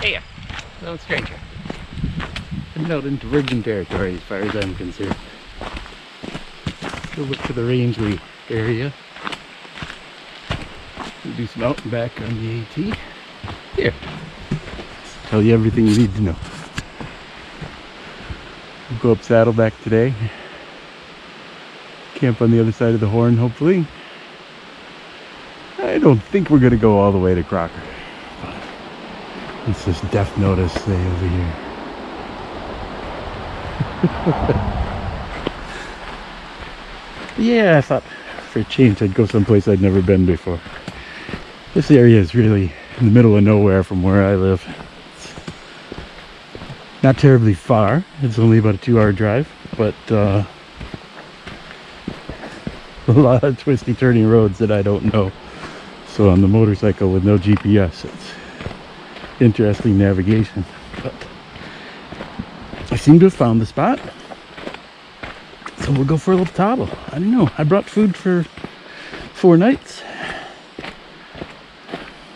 Hey, no stranger. I'm out into virgin territory as far as I'm concerned. Go look for the Rangeley area. We'll do some out and back on the AT. Here, tell you everything you need to know. We'll go up Saddleback today. Camp on the other side of the Horn, hopefully. I don't think we're going to go all the way to Crocker. It's this death notice say over here. Yeah, I thought for a change I'd go someplace I'd never been before. This area is really in the middle of nowhere from where I live. It's not terribly far. It's only about a 2-hour drive, but a lot of twisty turning roads that I don't know. So on the motorcycle with no GPS, it's interesting navigation. But I seem to have found the spot, so we'll go for a little tobble. I don't know, I brought food for 4 nights.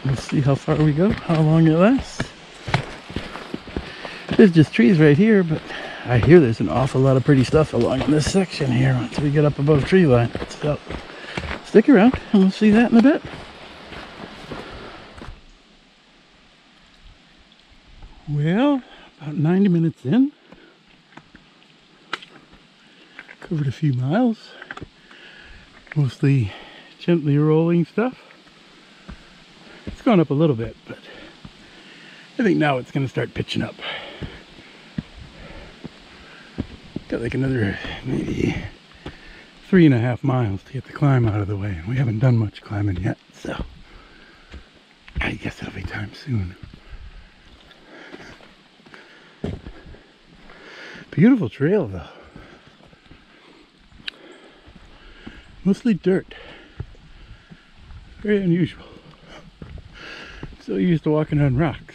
We'll see how far we go, how long it lasts. There's just trees right here, but I hear there's an awful lot of pretty stuff along this section here once we get up above tree line. So stick around and we'll see that in a bit. Well, about 90 minutes in. Covered a few miles. Mostly gently rolling stuff. It's gone up a little bit, but I think now it's going to start pitching up. Got like another maybe 3.5 miles to get the climb out of the way. We haven't done much climbing yet, so I guess it'll be time soon. Beautiful trail though. Mostly dirt. Very unusual. So used to walking on rocks.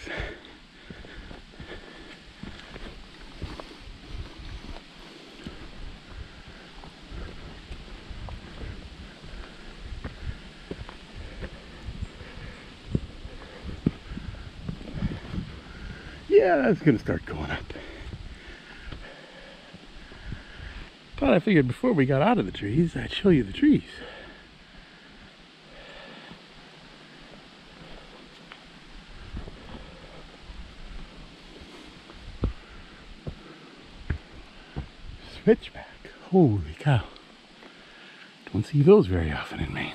Yeah, that's gonna start going up. But I figured before we got out of the trees, I'd show you the trees. Switchback. Holy cow. Don't see those very often in Maine.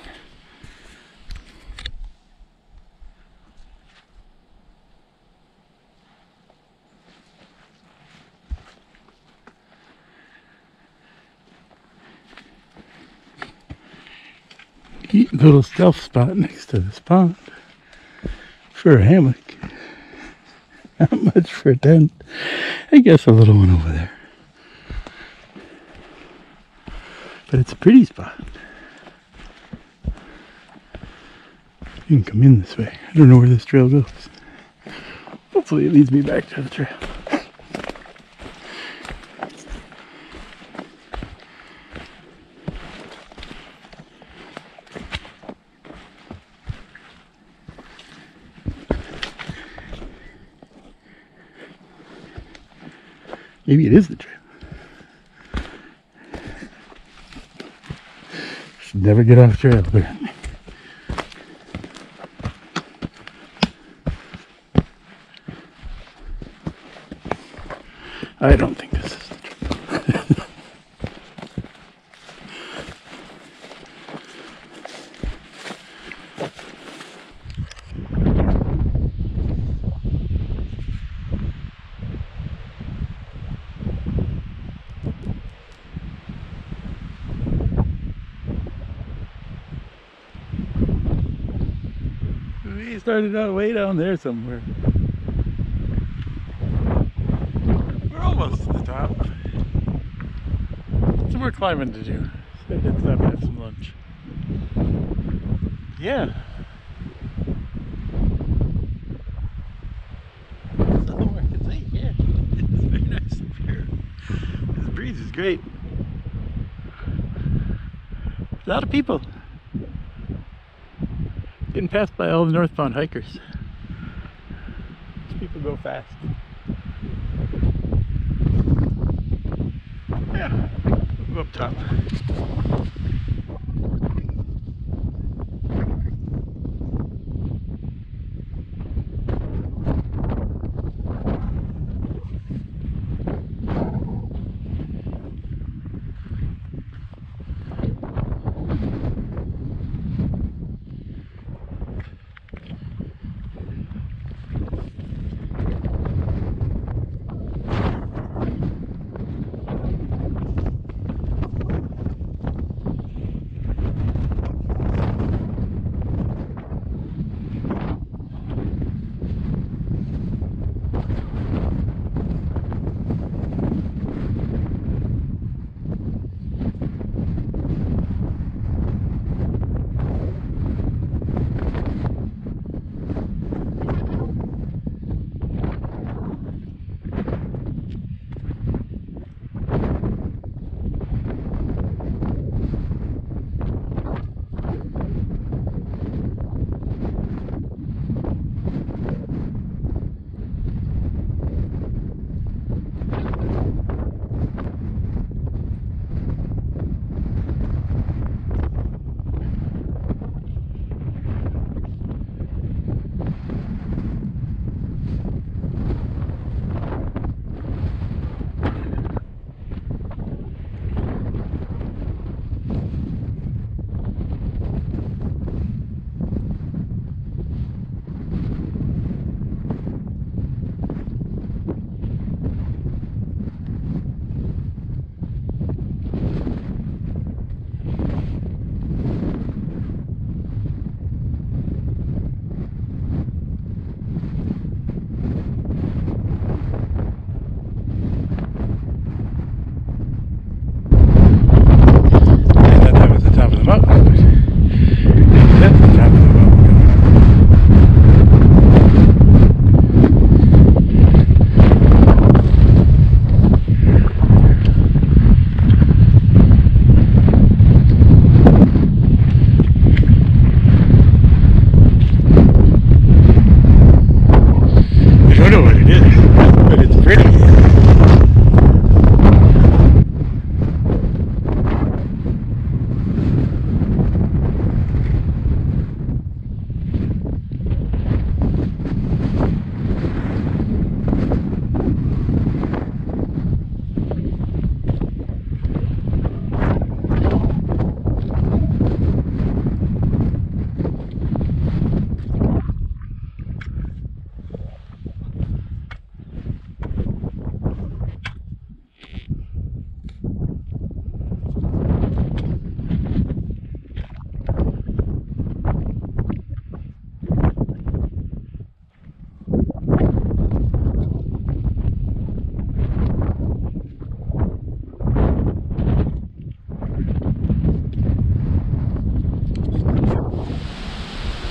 Neat little stealth spot next to this pond for a hammock. Not much for a tent. I guess a little one over there. But it's a pretty spot. You can come in this way. I don't know where this trail goes. Hopefully it leads me back to the trail. Maybe it is the trail. Should never get off trail there. I don't think this is the trail. We started out way down there somewhere. We're almost to the top. Some more climbing to do. So let's stop and have some lunch. Yeah. That's all I can say. Yeah. It's very nice up here. This breeze is great. A lot of people. Getting passed by all the northbound hikers. People go fast. Yeah, we'll go up top.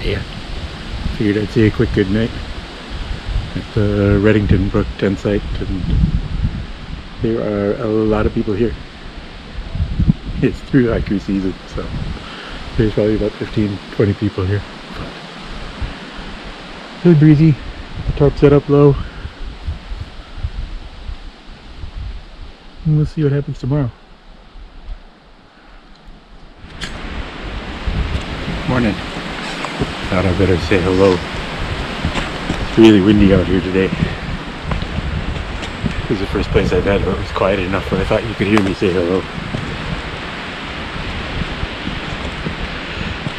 Yeah, figured I'd say a quick good night at the Reddington Brook tent site, and there are a lot of people here. It's through hiker season, so there's probably about 15-20 people here. But really breezy, tarp set up low, and we'll see what happens tomorrow. Morning. Thought I better say hello. It's really windy out here today. This is the first place I've had where it was quiet enough where I thought you could hear me say hello.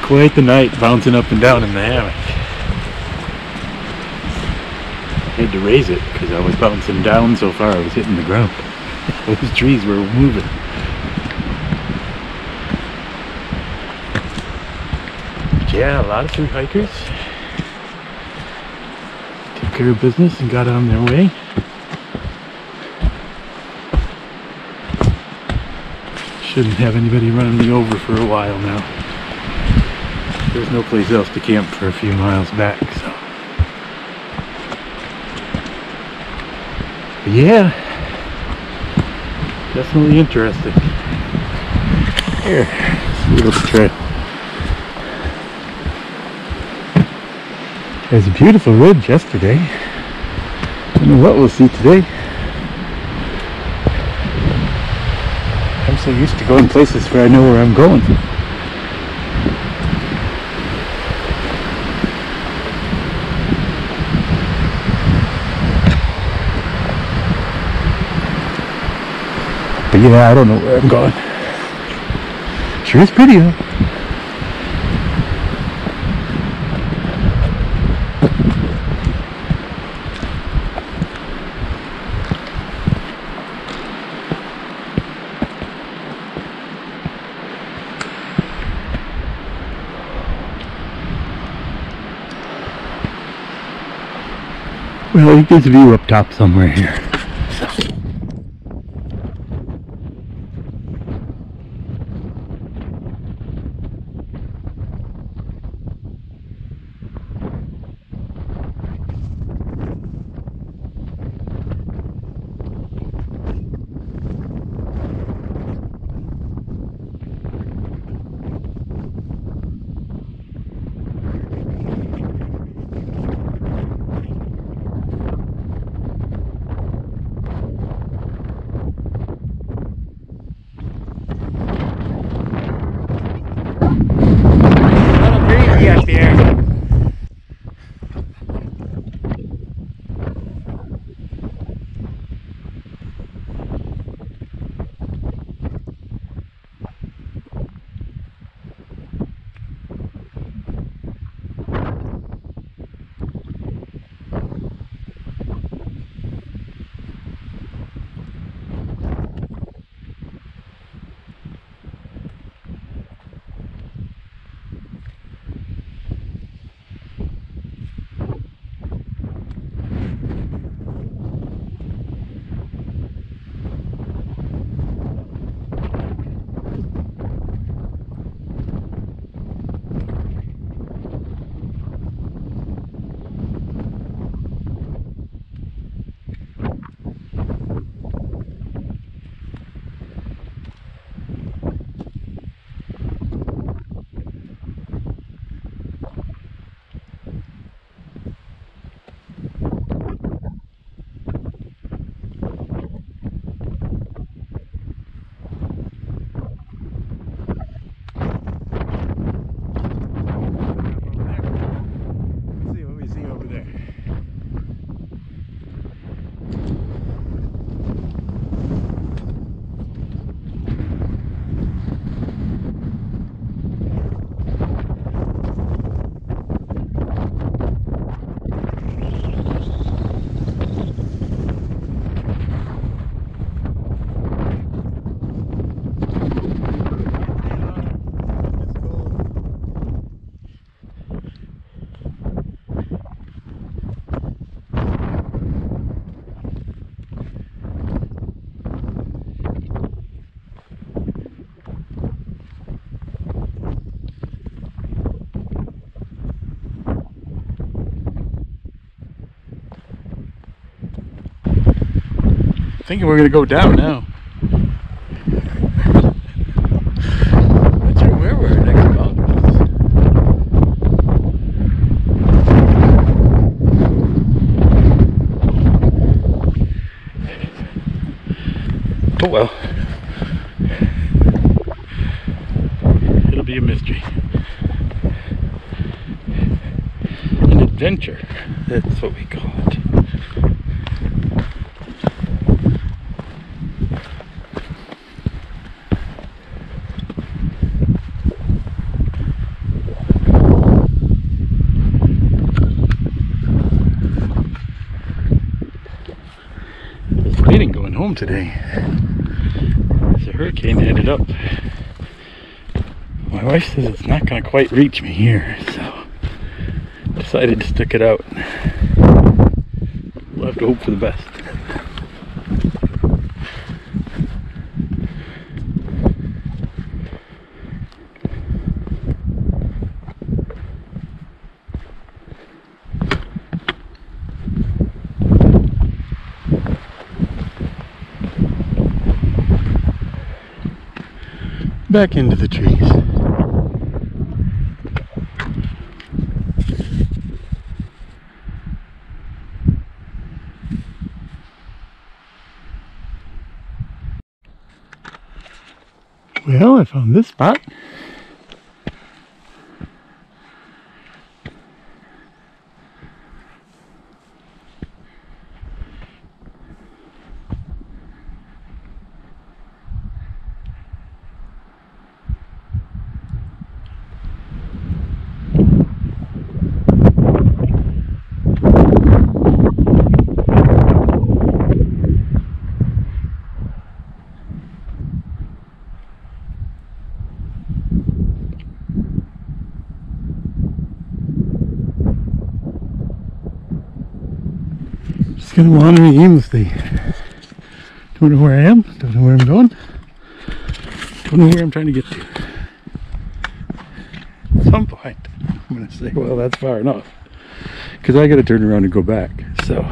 Quite the night bouncing up and down in the hammock. I had to raise it because I was bouncing down so far I was hitting the ground. Those trees were moving. Yeah, a lot of through hikers took care of business and got on their way. Shouldn't have anybody running me over for a while now. There's no place else to camp for a few miles back, so. But yeah, definitely interesting. Here, let's see the trail. It was a beautiful ridge yesterday. don't know what we'll see today. I'm so used to going places where I know where I'm going. But yeah, I don't know where I'm going. Sure is pretty though. Well, I think there's a view up top somewhere here. Up there. Thinking we're gonna go down now. Not sure where we're next mountain is. Oh well. It'll be a mystery. An adventure. That's what we call it. Going home today. There's a hurricane headed up. My wife says it's not going to quite reach me here, so decided to stick it out. We'll have to hope for the best. Back into the trees. Well, I found this spot. Just kind of wandering aimlessly. Don't know where I am, don't know where I'm going, don't know where I'm trying to get to. At some point, I'm going to say, well, that's far enough. Because I got to turn around and go back. So,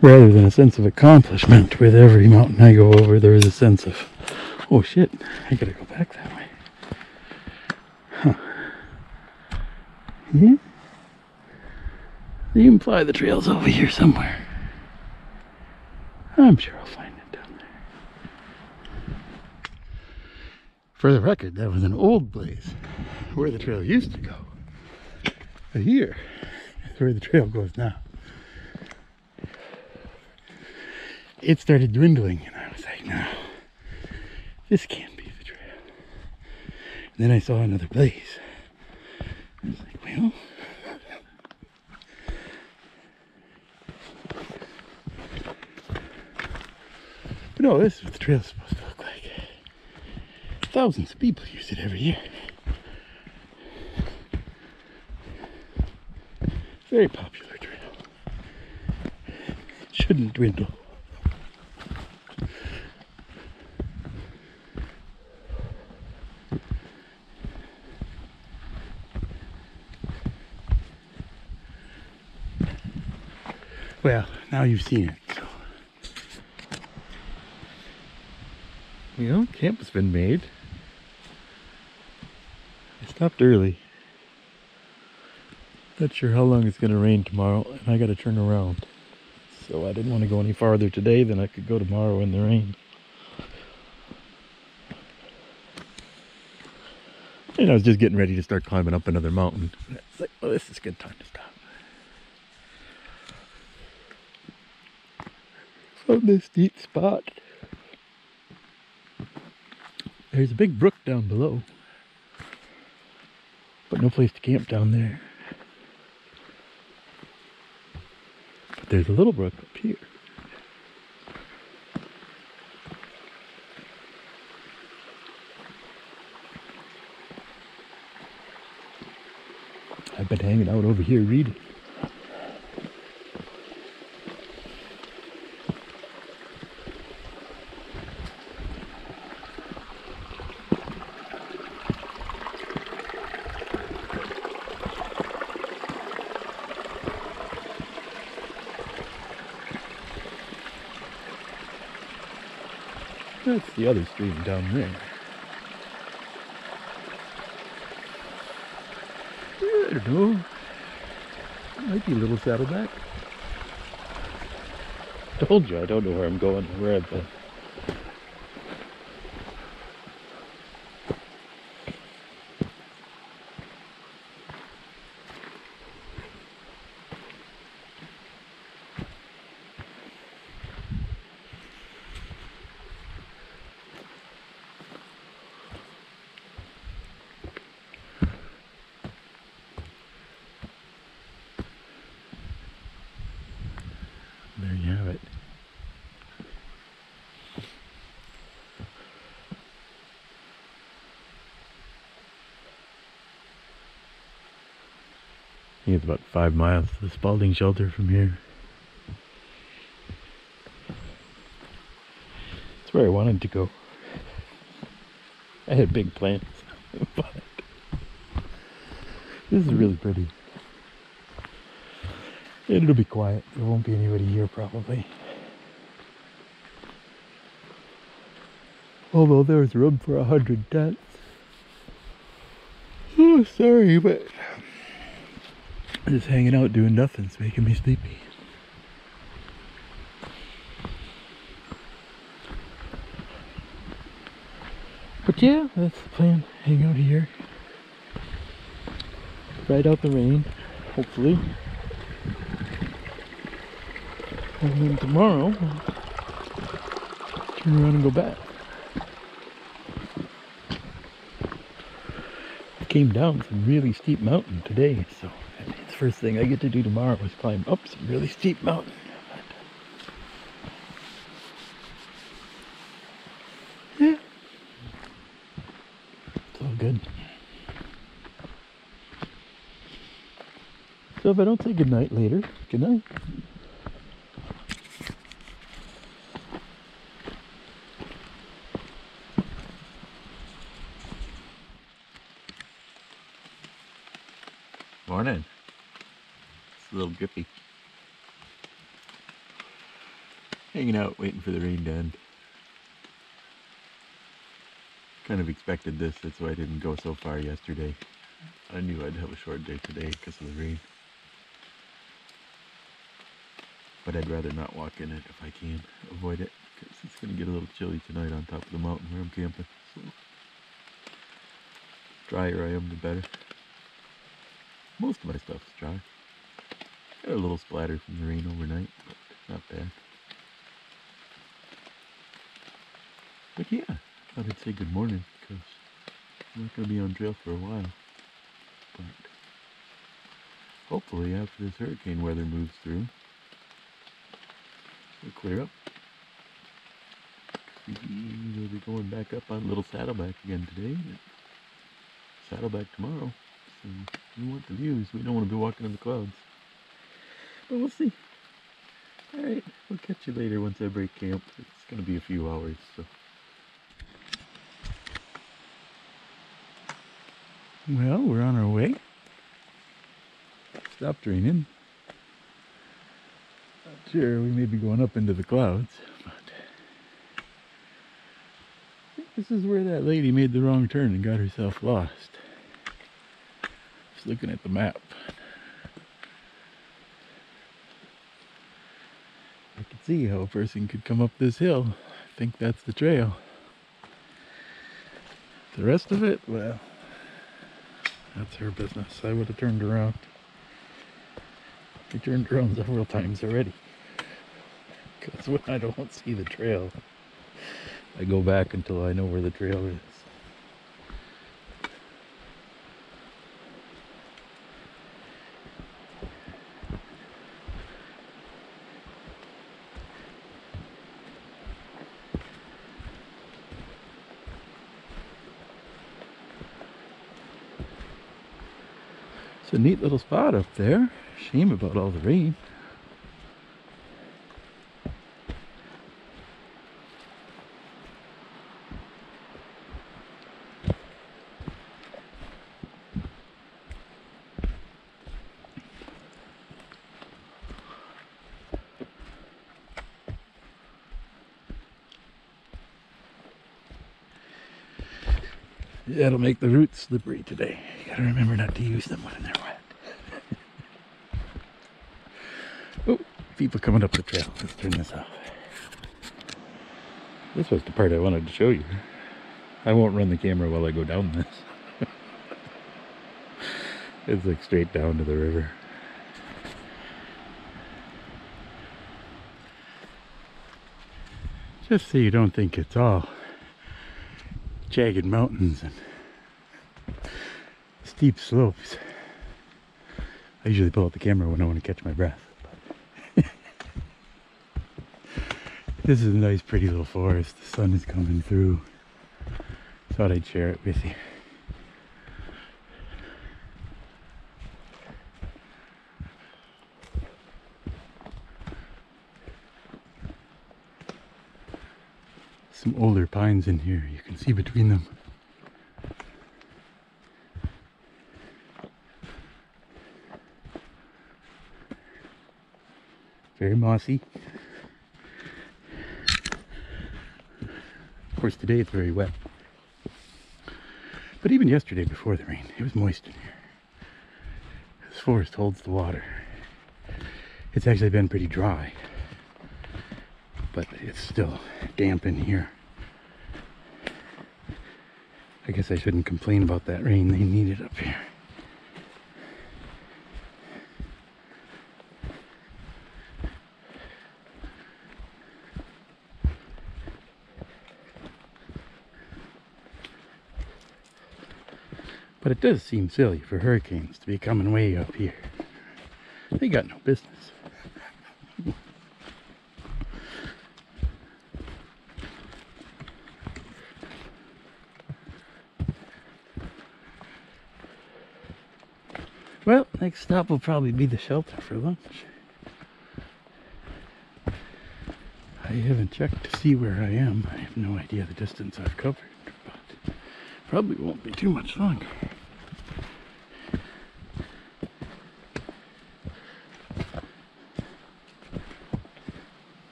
rather than a sense of accomplishment with every mountain I go over, there is a sense of, oh shit, I got to go back that way. Huh. Yeah? They imply the trail's over here somewhere. I'm sure I'll find it down there. For the record, that was an old place where the trail used to go. But here is where the trail goes now. It started dwindling and I was like, no, this can't be the trail. And then I saw another place. I was like, well, but no, this is what the trail's supposed to look like. Thousands of people use it every year. Very popular trail. Shouldn't dwindle. Well, now you've seen it, so. You know, camp has been made. I stopped early. Not sure how long it's going to rain tomorrow, and I got to turn around. So I didn't want to go any farther today than I could go tomorrow in the rain. And I was just getting ready to start climbing up another mountain. It's like, well, this is a good time to stop. Found this neat spot. There's a big brook down below, but no place to camp down there. But there's a little brook up here. I've been hanging out over here reading. That's the other stream down there. I don't know. Might be a little Saddleback. Told you I don't know where I'm going or where I've been. There you have it. I think it's about 5 miles to the Spalding shelter from here. It's where I wanted to go. I had big plans, but this is really pretty. It'll be quiet. There won't be anybody here probably. Although there's room for 100 tents. Oh, sorry, but just hanging out doing nothing's making me sleepy. yeah, that's the plan. Hang out here. Ride out the rain, hopefully. And then tomorrow, turn around and go back. I came down some really steep mountain today, so the first thing I get to do tomorrow is climb up some really steep mountain. Yeah, it's all good. So if I don't say goodnight later, good night. Morning. It's a little drippy. Hanging out, waiting for the rain to end. Kind of expected this, that's why I didn't go so far yesterday. I knew I'd have a short day today because of the rain. But I'd rather not walk in it if I can, avoid it, because it's going to get a little chilly tonight on top of the mountain where I'm camping. So, drier I am, the better. Most of my stuff's dry. Got a little splatter from the rain overnight, but not bad. But yeah, I thought I'd say good morning, because I'm not going to be on trail for a while. But hopefully after this hurricane weather moves through, it'll clear up. We'll be going back up on Little Saddleback again today. Saddleback tomorrow. So we want the views. We don't want to be walking in the clouds. But we'll see. Alright, we'll catch you later once I break camp. It's going to be a few hours, so. Well, we're on our way. Stopped raining. Not sure, we may be going up into the clouds, but I think this is where that lady made the wrong turn and got herself lost. Just looking at the map. I can see how a person could come up this hill. I think that's the trail. The rest of it, well, that's her business. I would have turned around. I turned around several times already. Because when I don't see the trail, I go back until I know where the trail is. It's a neat little spot up there. Shame about all the rain. That'll make the roots slippery today. You gotta remember not to use them when they're wet. Oh, people coming up the trail. Let's turn this off. This was the part I wanted to show you. I won't run the camera while I go down this. It's like straight down to the river. Just so you don't think it's all jagged mountains and steep slopes. I usually pull out the camera when I want to catch my breath. This is a nice pretty little forest. The sun is coming through. Thought I'd share it with you. Some older pines in here, you can see between them. Very mossy. Of course today it's very wet. But even yesterday before the rain, it was moist in here. This forest holds the water. It's actually been pretty dry, but it's still damp in here. I guess I shouldn't complain about that rain. They need it up here. But it does seem silly for hurricanes to be coming way up here. They got no business. Well, next stop will probably be the shelter for lunch. I haven't checked to see where I am. I have no idea the distance I've covered, but probably won't be too much longer.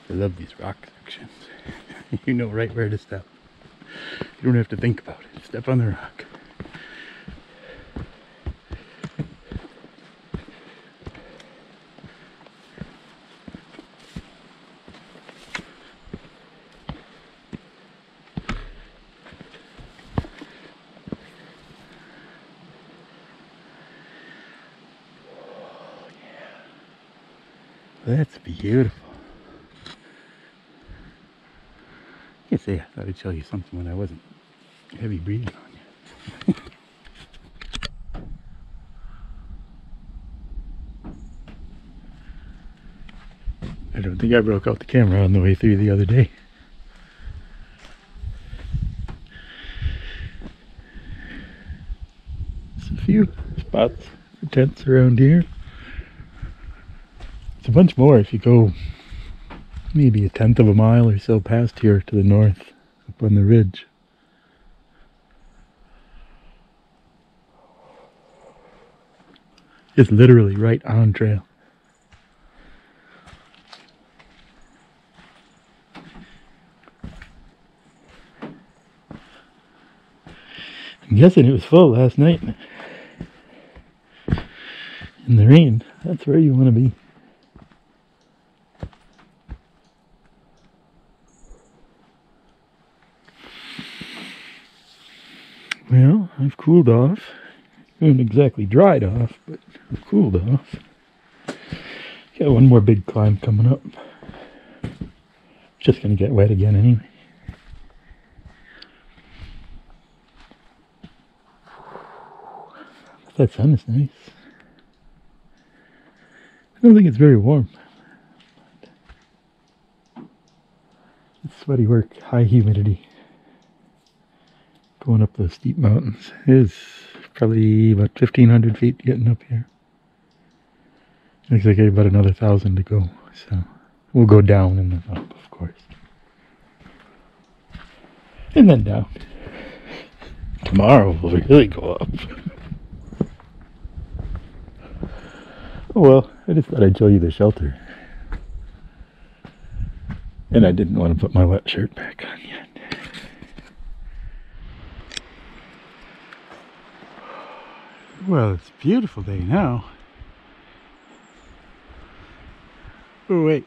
I love these rock sections. You know right where to step. You don't have to think about it. Step on the rock. Oh, yeah. That's beautiful. I say I thought I'd show you something when I wasn't heavy breathing on you. I don't think I broke out the camera on the way through the other day. There's a few spots for tents around here. It's a bunch more if you go maybe 1/10 of a mile or so past here to the north, up on the ridge. It's literally right on trail. I'm guessing it was full last night. In the rain, that's where you want to be. Well, I've cooled off. I haven't exactly dried off, but I've cooled off. Got one more big climb coming up. Just gonna get wet again anyway. That sun is nice. I don't think it's very warm. It's sweaty work, high humidity. Going up those steep mountains. It is probably about 1,500 feet getting up here. Looks like I have about another 1,000 to go. So we'll go down and then up, of course. And then down. Tomorrow we'll really go up. Oh well, I just thought I'd show you the shelter. And I didn't want to put my wet shirt back on yet. Well, it's a beautiful day now. Oh wait,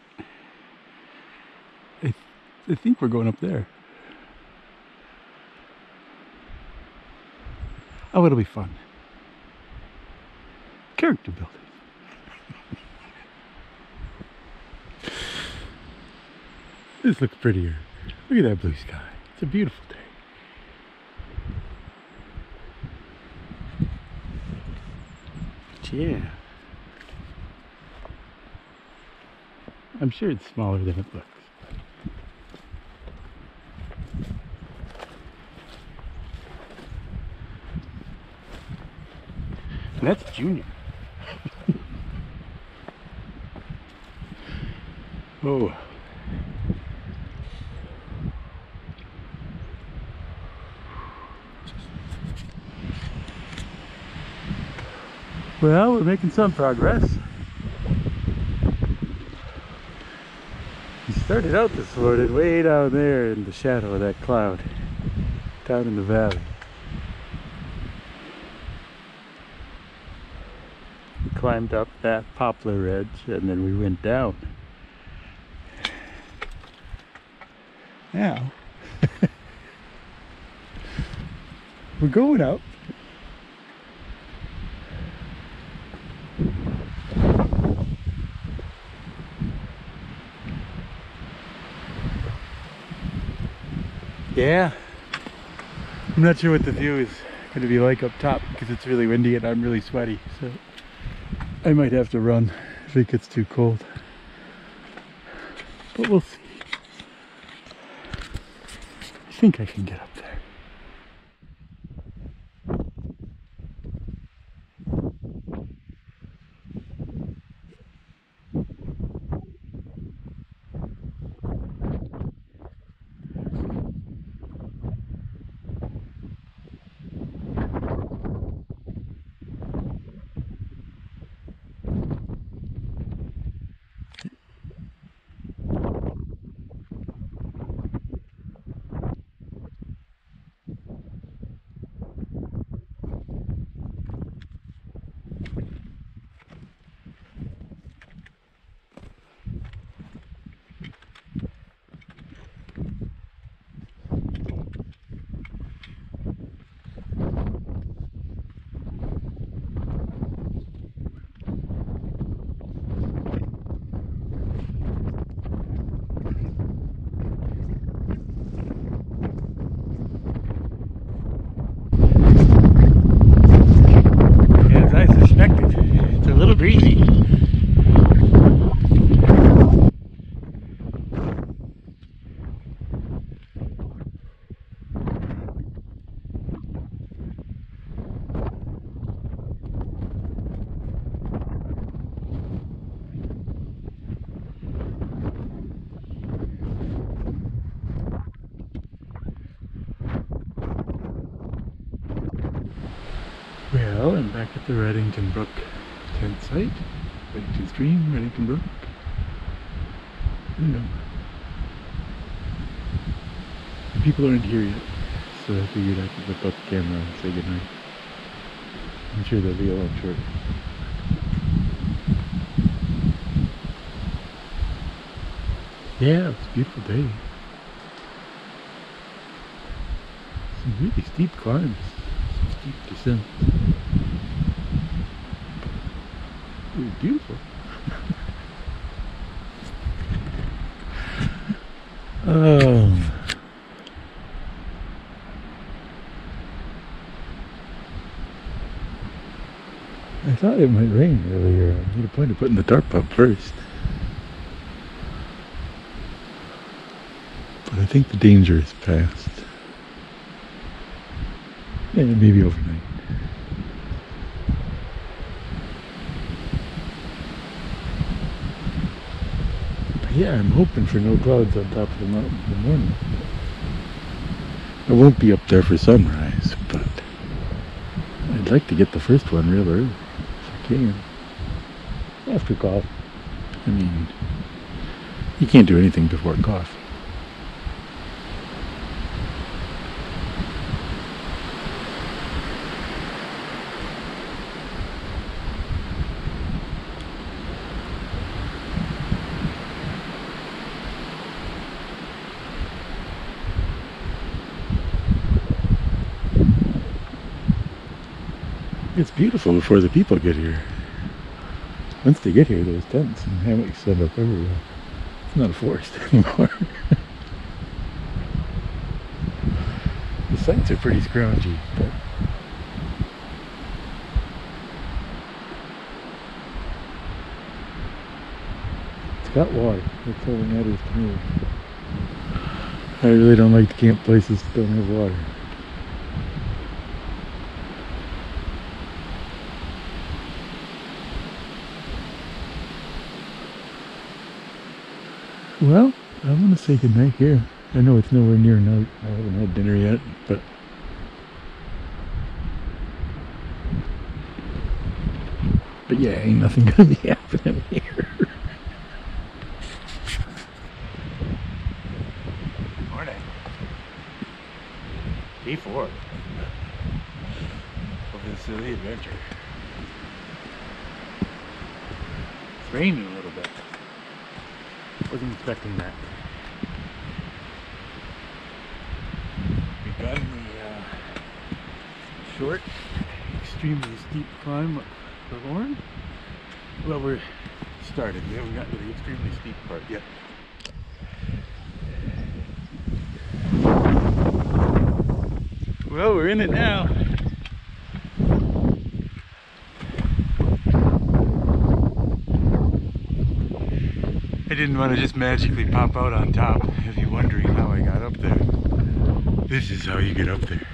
I think we're going up there. Oh, it'll be fun. Character building. This looks prettier. Look at that blue sky. It's a beautiful day. Yeah. I'm sure it's smaller than it looks. And that's Junior. Oh. Well, we're making some progress. We started out this morning way down there in the shadow of that cloud, down in the valley. climbed up that Poplar Ridge and then we went down. Now, we're going up. Yeah, I'm not sure what the view is going to be like up top because it's really windy and I'm really sweaty, so I might have to run if it gets too cold, but we'll see. I think I can get up there. Breezy. Well, I'm back at the Reddington Brook tent site. Reddington Stream, Reddington Brook. I don't know. The people aren't here yet, so I figured I could whip up the camera and say goodnight. I'm sure they'll be a lot shorter. Yeah, it's a beautiful day. Some really steep climbs, some steep descents. It was beautiful. I thought it might rain earlier. I made a point of putting the tarp up first. But I think the danger is past. And maybe overnight. But yeah, I'm hoping for no clouds on top of the mountain in the morning. I won't be up there for sunrise, but I'd like to get the first one real early, if I can. After coffee. I mean, you can't do anything before coffee. It's beautiful before the people get here. Once they get here, there's tents and hammocks set up everywhere. It's not a forest anymore. The sights are pretty scroungy, but it's got water. That's all that matters to me. I really don't like to camp places that don't have water. Well, I'm going to say goodnight here. I know it's nowhere near night. I haven't had dinner yet, but yeah, ain't nothing going to be happening here. Morning. Day 4 of this silly adventure. It's raining a little bit. Wasn't expecting that. Begun the short, extremely steep climb up the Horn. Well, we're started. We haven't gotten to the extremely steep part yet. Well, we're in it now. I didn't want to just magically pop out on top if you're wondering how I got up there. This is how you get up there.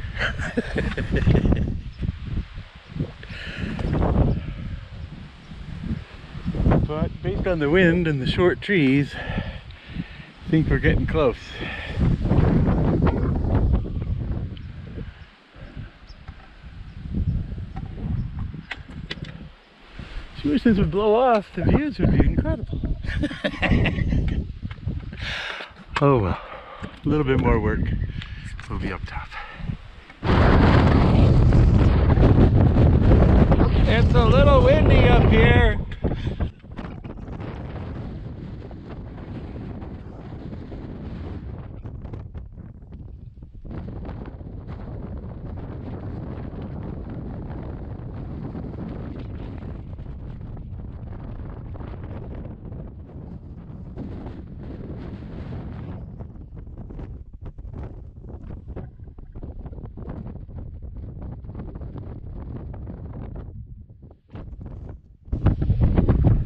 But based on the wind and the short trees, I think we're getting close. I wish this would blow off. The views would be incredible. Oh well, a little bit more work. We'll be up top. It's a little windy up here.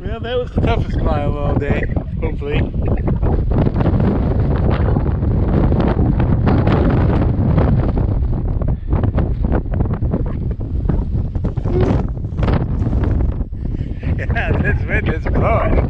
Well, that was the toughest mile all day, hopefully. Yeah, this wind is blowing.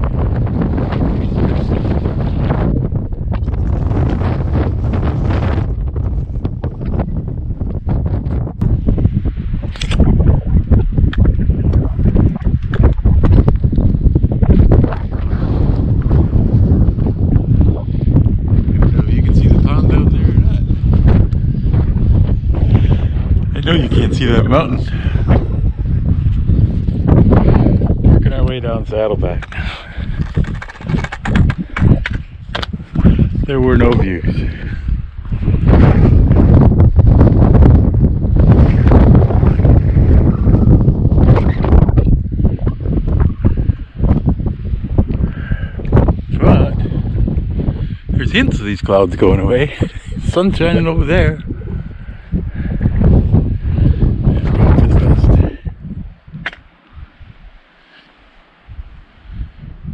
No, you can't see that mountain. Working our way down Saddleback now. There were no views. But there's hints of these clouds going away. Sun's shining over there.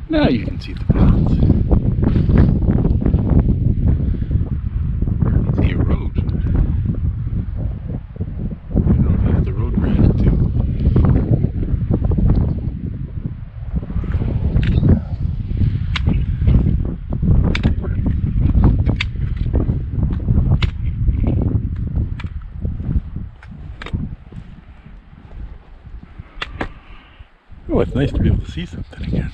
Now you can see the ponds. See a road. I don't know if that's the road we're headed to. Oh, it's nice to be able to see something again.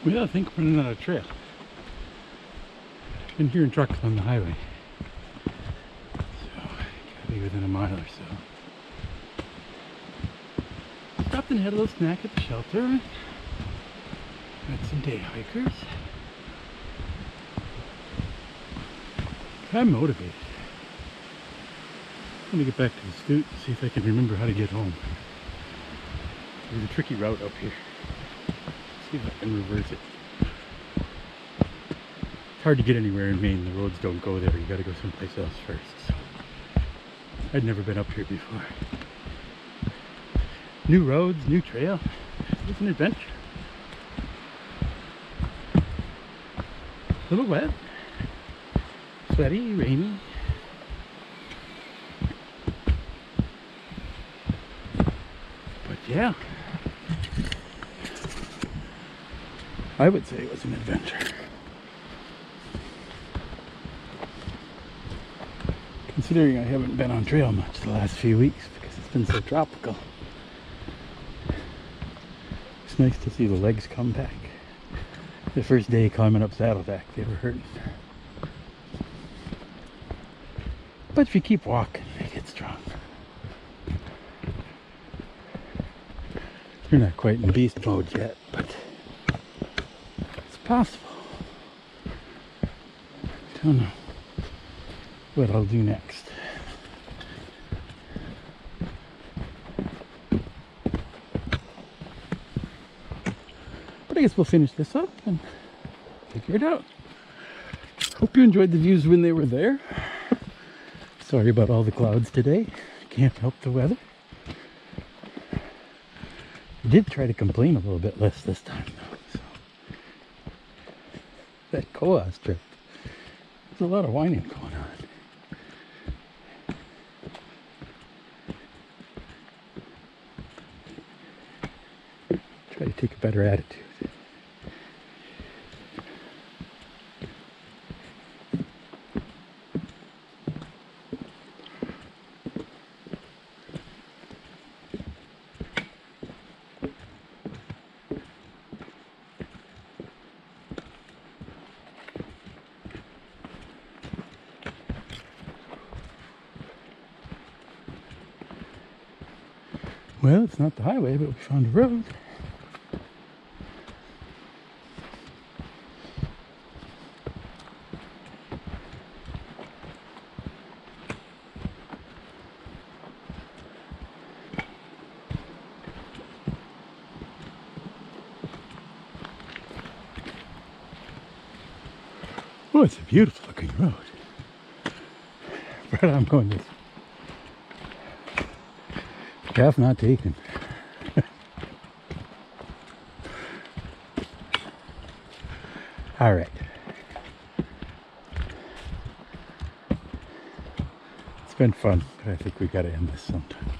Well, I think we're running on a trail. Been hearing trucks on the highway. So, gotta be within a mile or so. Stopped and had a little snack at the shelter. Met some day hikers. I'm motivated. I'm gonna get back to the scoot and see if I can remember how to get home. There's a tricky route up here. See if I can reverse it. It's hard to get anywhere in Maine. The roads don't go there. You gotta go someplace else first. So I'd never been up here before. New roads, new trail. It's an adventure. A little wet. Sweaty, rainy. But yeah. I would say it was an adventure. Considering I haven't been on trail much the last few weeks because it's been so tropical. It's nice to see the legs come back. The first day climbing up Saddleback, they were hurting. But if you keep walking, they get strong. You're not quite in beast mode yet, but it's possible. I don't know what I'll do next. But I guess we'll finish this up and figure it out. Hope you enjoyed the views when they were there. Sorry about all the clouds today. Can't help the weather. I did try to complain a little bit less this time though. So. That co-os trip. There's a lot of whining going on. Try to take a better attitude. Well, it's not the highway, but we found a road. Oh, it's a beautiful looking road. But I'm going this. Path not taken. All right. It's been fun, but I think we got to end this sometime.